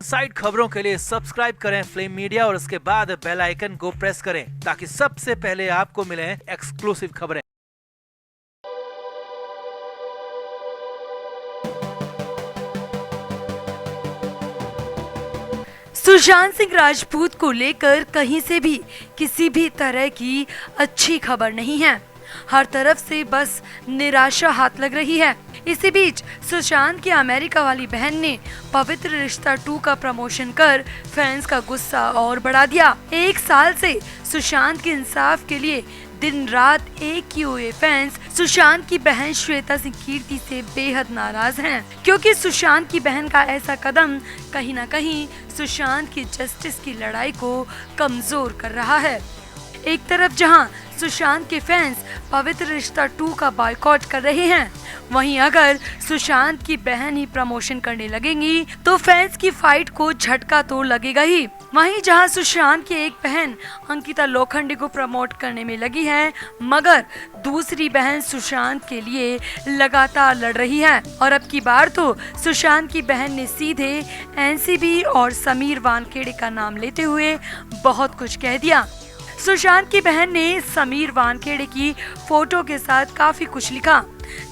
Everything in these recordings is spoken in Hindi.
साइड खबरों के लिए सब्सक्राइब करें फ्लेम मीडिया और उसके बाद बेल आइकन को प्रेस करें ताकि सबसे पहले आपको मिले एक्सक्लूसिव खबरें। सुशांत सिंह राजपूत को लेकर कहीं से भी किसी भी तरह की अच्छी खबर नहीं है। हर तरफ से बस निराशा हाथ लग रही है। इसी बीच सुशांत की अमेरिका वाली बहन ने पवित्र रिश्ता 2 का प्रमोशन कर फैंस का गुस्सा और बढ़ा दिया। 1 साल से सुशांत के इंसाफ के लिए दिन रात एक किए हुए फैंस सुशांत की बहन श्वेता सिंह कीर्ति से बेहद नाराज हैं, क्योंकि सुशांत की बहन का ऐसा कदम कहीं न कहीं सुशांत की जस्टिस की लड़ाई को कमजोर कर रहा है। एक तरफ जहां सुशांत के फैंस पवित्र रिश्ता 2 का बॉयकॉट कर रहे हैं, वहीं अगर सुशांत की बहन ही प्रमोशन करने लगेंगी तो फैंस की फाइट को झटका तो लगेगा ही। वहीं जहां सुशांत की एक बहन अंकिता लोखंडे को प्रमोट करने में लगी है, मगर दूसरी बहन सुशांत के लिए लगातार लड़ रही है। और अब की बार तो सुशांत की बहन ने सीधे एनसीबी और समीर वानखेड़े का नाम लेते हुए बहुत कुछ कह दिया। सुशांत की बहन ने समीर वानखेड़े की फोटो के साथ काफी कुछ लिखा,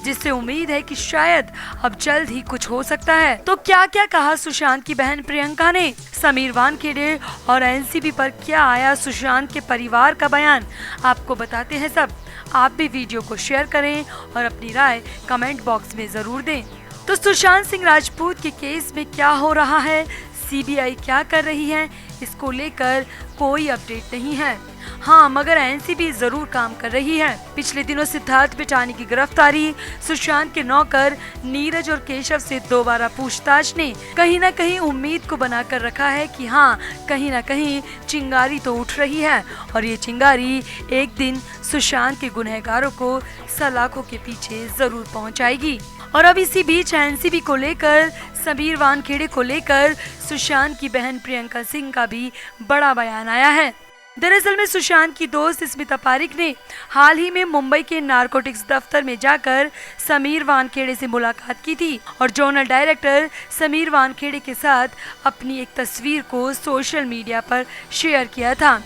जिससे उम्मीद है कि शायद अब जल्द ही कुछ हो सकता है। तो क्या क्या कहा सुशांत की बहन प्रियंका ने, समीर वानखेड़े और एनसीबी पर क्या आया सुशांत के परिवार का बयान, आपको बताते हैं सब। आप भी वीडियो को शेयर करें और अपनी राय कमेंट बॉक्स में जरूर दें। तो सुशांत सिंह राजपूत के केस में क्या हो रहा है, सीबीआई क्या कर रही है, इसको लेकर कोई अपडेट नहीं है। हाँ, मगर एनसीबी जरूर काम कर रही है। पिछले दिनों सिद्धार्थ पिटानी की गिरफ्तारी, सुशांत के नौकर नीरज और केशव से दोबारा पूछताछ ने कहीं न कहीं उम्मीद को बनाकर रखा है कि हाँ, कहीं न कहीं चिंगारी तो उठ रही है और ये चिंगारी एक दिन सुशांत के गुनहगारों को सलाखों के पीछे जरूर पहुँचाएगी। और अब इसी बीच एनसीबी को लेकर, समीर वानखेड़े को लेकर सुशांत की बहन प्रियंका सिंह का भी बड़ा बयान आया है। दरअसल में सुशांत की दोस्त स्मिता पारिक ने हाल ही में मुंबई के नारकोटिक्स दफ्तर में जाकर समीर वानखेड़े से मुलाकात की थी और जोनल डायरेक्टर समीर वानखेड़े के साथ अपनी एक तस्वीर को सोशल मीडिया पर शेयर किया था।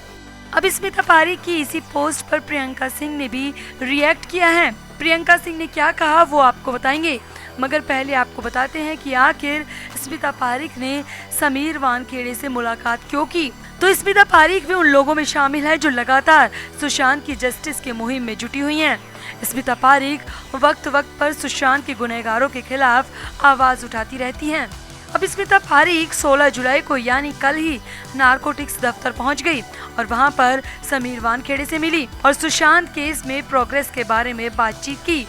अब स्मिता पारिक की इसी पोस्ट पर प्रियंका सिंह ने भी रिएक्ट किया है। प्रियंका सिंह ने क्या कहा वो आपको बताएंगे, मगर पहले आपको बताते हैं कि आखिर स्मिता पारिक ने समीर वानखेड़े से मुलाकात क्यों की। तो स्मिता पारिक भी उन लोगों में शामिल है जो लगातार सुशांत की जस्टिस की मुहिम में जुटी हुई हैं। स्मिता पारिक वक्त वक्त पर सुशांत के गुनहगारों के खिलाफ आवाज उठाती रहती हैं। अब स्मिता पारिक 16 जुलाई को यानी कल ही नारकोटिक्स दफ्तर पहुंच गई और वहां पर समीर वानखेड़े से मिली और सुशांत केस में प्रोग्रेस के बारे में बातचीत की।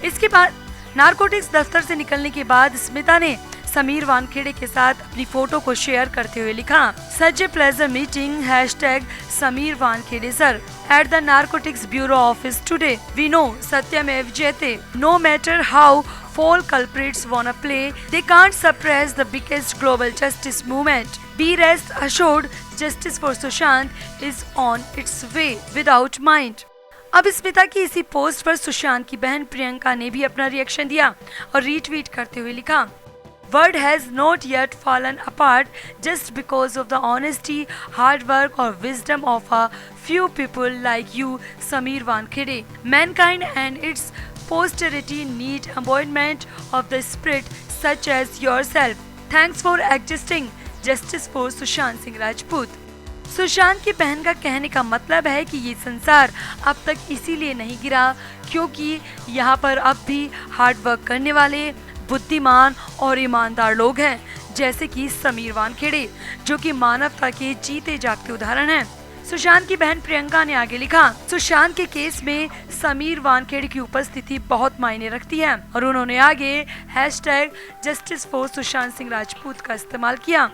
इसके बाद नारकोटिक्स दफ्तर से निकलने के बाद स्मिता ने समीर वानखेड़े के साथ अपनी फोटो को शेयर करते हुए लिखा, such a pleasure meeting #Sameer Wankhede sir at the narcotics bureau office today. We know सत्यमेव जयते। No matter how foul culprits wanna play, they can't suppress the biggest global justice movement. Be rest assured, justice for Sushant is on its way without mind. अब स्मिता की इसी पोस्ट पर सुशांत की बहन प्रियंका ने भी अपना रिएक्शन दिया और रीट्वीट करते हुए लिखा, World has not yet fallen apart just because of the honesty, hard work or wisdom of a few people like you, Sameer Wankhede. Mankind and its posterity need embodiment of the spirit such as yourself. Thanks for existing. Justice for Sushant Singh Rajput. Sushant की बहन का कहने का मतलब है कि ये संसार अब तक इसीलिए नहीं गिरा क्योंकि यहाँ पर अब भी हार्ड वर्क करने वाले, बुद्धिमान और ईमानदार लोग हैं, जैसे कि समीर वानखेड़े, जो कि मानवता के जीते जागते उदाहरण हैं। सुशांत की बहन प्रियंका ने आगे लिखा, सुशांत के केस में समीर वानखेड़े की उपस्थिति बहुत मायने रखती है और उन्होंने आगे #जस्टिस फॉर सुशांत सिंह राजपूत का इस्तेमाल किया।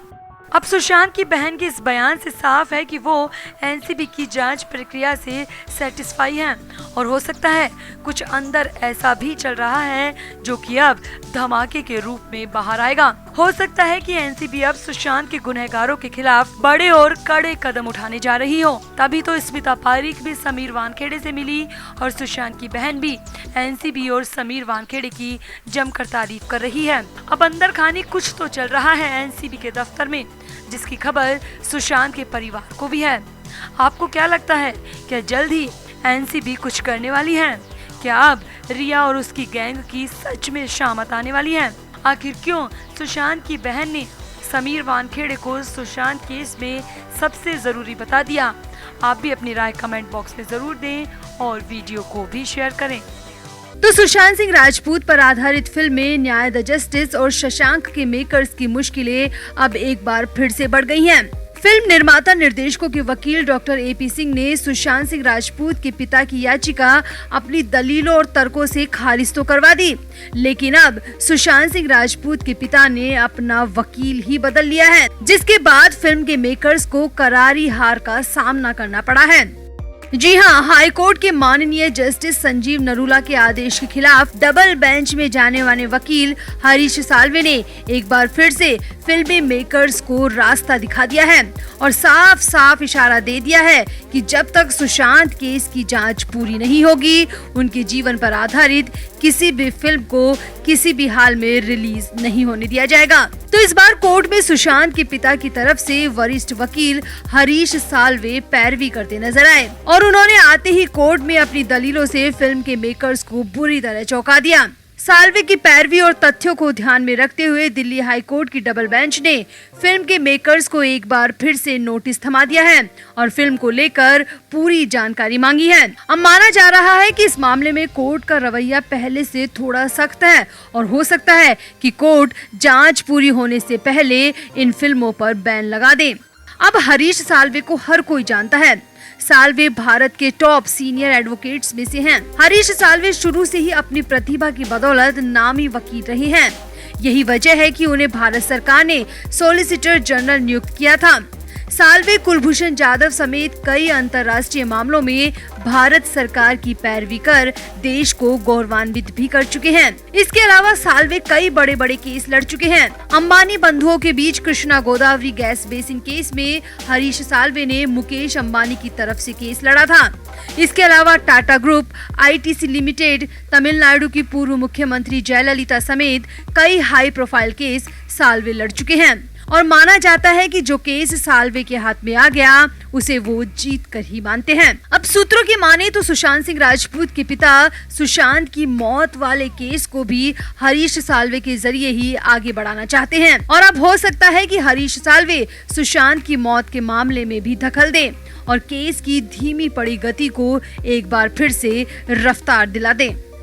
अब सुशांत की बहन के इस बयान से साफ है कि वो एनसीबी की जांच प्रक्रिया से सेटिस्फाई हैं और हो सकता है कुछ अंदर ऐसा भी चल रहा है जो कि अब धमाके के रूप में बाहर आएगा। हो सकता है कि एनसीबी अब सुशांत के गुनहगारों के खिलाफ बड़े और कड़े कदम उठाने जा रही हो। तभी तो स्मिता पारीक भी समीर वानखेड़े से मिली और सुशांत की बहन भी एनसीबी और समीर वानखेड़े की जमकर तारीफ कर रही है। अब अंदर खाने कुछ तो चल रहा है एनसीबी के दफ्तर में, जिसकी खबर सुशांत के परिवार को भी है। आपको क्या लगता है, क्या जल्द ही एनसीबी कुछ करने वाली है? क्या अब रिया और उसकी गैंग की सच में शामत आने वाली है? आखिर क्यों सुशांत की बहन ने समीर वानखेड़े को सुशांत केस में सबसे जरूरी बता दिया? आप भी अपनी राय कमेंट बॉक्स में जरूर दें और वीडियो को भी शेयर करें। तो सुशांत सिंह राजपूत पर आधारित फिल्म में न्याय द जस्टिस और शशांक के मेकर्स की मुश्किलें अब एक बार फिर से बढ़ गई हैं। फिल्म निर्माता निर्देशकों के वकील डॉक्टर एपी सिंह ने सुशांत सिंह राजपूत के पिता की याचिका अपनी दलीलों और तर्कों से खारिज तो करवा दी, लेकिन अब सुशांत सिंह राजपूत के पिता ने अपना वकील ही बदल लिया है, जिसके बाद फिल्म के मेकर्स को करारी हार का सामना करना पड़ा है। जी हां, हाई कोर्ट के माननीय जस्टिस संजीव नरूला के आदेश के खिलाफ डबल बेंच में जाने वाले वकील हरीश साल्वे ने एक बार फिर से फिल्मी मेकर्स को रास्ता दिखा दिया है और साफ साफ इशारा दे दिया है कि जब तक सुशांत केस की जांच पूरी नहीं होगी, उनके जीवन पर आधारित किसी भी फिल्म को किसी भी हाल में रिलीज नहीं होने दिया जाएगा। तो इस बार कोर्ट में सुशांत के पिता की तरफ से वरिष्ठ वकील हरीश साल्वे पैरवी करते नजर आए और उन्होंने आते ही कोर्ट में अपनी दलीलों से फिल्म के मेकर्स को बुरी तरह चौंका दिया। साल्वे की पैरवी और तथ्यों को ध्यान में रखते हुए दिल्ली हाई कोर्ट की डबल बेंच ने फिल्म के मेकर्स को एक बार फिर से नोटिस थमा दिया है और फिल्म को लेकर पूरी जानकारी मांगी है। अब माना जा रहा है कि इस मामले में कोर्ट का रवैया पहले से थोड़ा सख्त है और हो सकता है कि कोर्ट जांच पूरी होने से पहले इन फिल्मों पर बैन लगा दे। अब हरीश साल्वे को हर कोई जानता है। साल्वे भारत के टॉप सीनियर एडवोकेट्स में से हैं। हरीश साल्वे शुरू से ही अपनी प्रतिभा की बदौलत नामी वकील रहे हैं। यही वजह है कि उन्हें भारत सरकार ने सॉलिसिटर जनरल नियुक्त किया था। साल्वे कुलभूषण जाधव समेत कई अंतर्राष्ट्रीय मामलों में भारत सरकार की पैरवी कर देश को गौरवान्वित भी कर चुके हैं। इसके अलावा साल्वे कई बड़े बड़े केस लड़ चुके हैं। अंबानी बंधुओं के बीच Krishna Godavari gas basin case में हरीश साल्वे ने मुकेश अंबानी की तरफ से केस लड़ा था। इसके अलावा Tata group, ITC limited, Tamil Nadu की पूर्व मुख्यमंत्री जयललिता समेत कई हाई प्रोफाइल केस साल्वे लड़ चुके हैं और माना जाता है कि जो केस साल्वे के हाथ में आ गया उसे वो जीत कर ही मानते हैं। अब सूत्रों की माने तो सुशांत सिंह राजपूत के पिता सुशांत की मौत वाले केस को भी हरीश साल्वे के जरिए ही आगे बढ़ाना चाहते हैं और अब हो सकता है कि हरीश साल्वे सुशांत की मौत के मामले में भी दखल दें और केस की धीमी पड़ी गति को एक बार फिर से रफ्तार दिला दें।